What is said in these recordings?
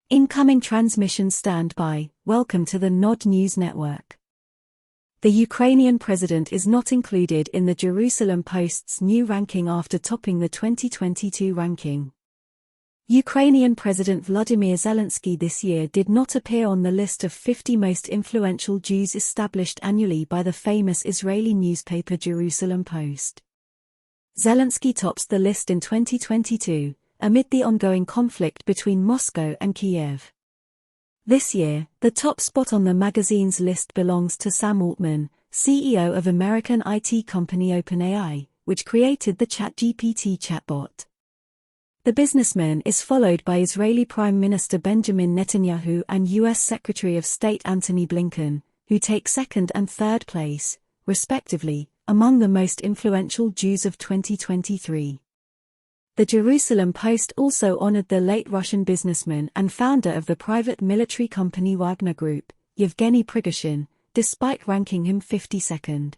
Incoming transmission standby. Welcome to the Nod News Network. The Ukrainian president is not included in the Jerusalem Post's new ranking after topping the 2022 ranking. Ukrainian President Volodymyr Zelensky this year did not appear on the list of 50 most influential Jews established annually by the famous Israeli newspaper Jerusalem Post. Zelensky tops the list in 2022, amid the ongoing conflict between Moscow and Kiev. This year, the top spot on the magazine's list belongs to Sam Altman, CEO of American IT company OpenAI, which created the ChatGPT chatbot. The businessman is followed by Israeli Prime Minister Benjamin Netanyahu and U.S. Secretary of State Antony Blinken, who take second and third place, respectively, among the most influential Jews of 2023. The Jerusalem Post also honored the late Russian businessman and founder of the private military company Wagner Group, Yevgeny Prigozhin, despite ranking him 52nd.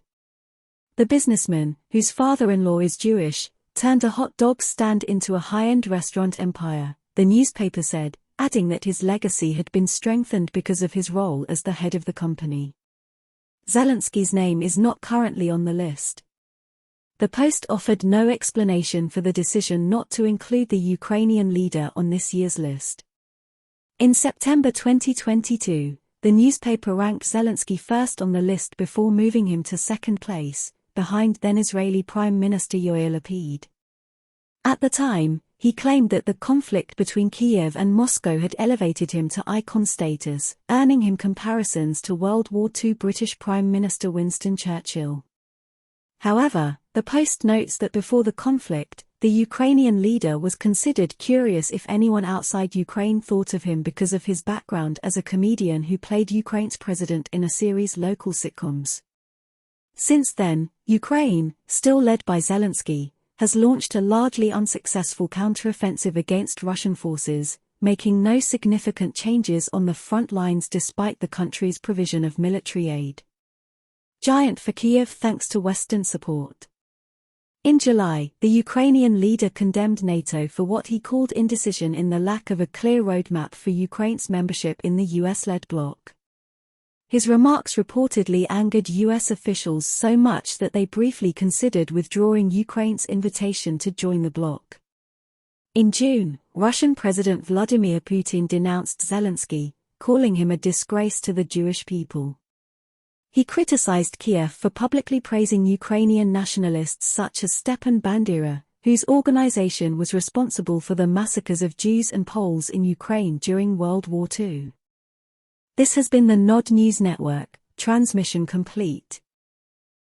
The businessman, whose father-in-law is Jewish, turned a hot dog stand into a high-end restaurant empire, the newspaper said, adding that his legacy had been strengthened because of his role as the head of the company. Zelensky's name is not currently on the list. The Post offered no explanation for the decision not to include the Ukrainian leader on this year's list. In September 2022, the newspaper ranked Zelensky first on the list before moving him to second place, behind then-Israeli Prime Minister Yair Lapid. At the time, he claimed that the conflict between Kiev and Moscow had elevated him to icon status, earning him comparisons to World War II British Prime Minister Winston Churchill. However, the Post notes that before the conflict, the Ukrainian leader was considered curious if anyone outside Ukraine thought of him because of his background as a comedian who played Ukraine's president in a series of local sitcoms. Since then, Ukraine, still led by Zelensky, has launched a largely unsuccessful counteroffensive against Russian forces, making no significant changes on the front lines despite the country's provision of military aid. Giant for Kiev thanks to Western support. In July, the Ukrainian leader condemned NATO for what he called indecision in the lack of a clear roadmap for Ukraine's membership in the US-led bloc. His remarks reportedly angered US officials so much that they briefly considered withdrawing Ukraine's invitation to join the bloc. In June, Russian President Vladimir Putin denounced Zelensky, calling him a disgrace to the Jewish people. He criticized Kiev for publicly praising Ukrainian nationalists such as Stepan Bandera, whose organization was responsible for the massacres of Jews and Poles in Ukraine during World War II. This has been the Nod News Network, transmission complete.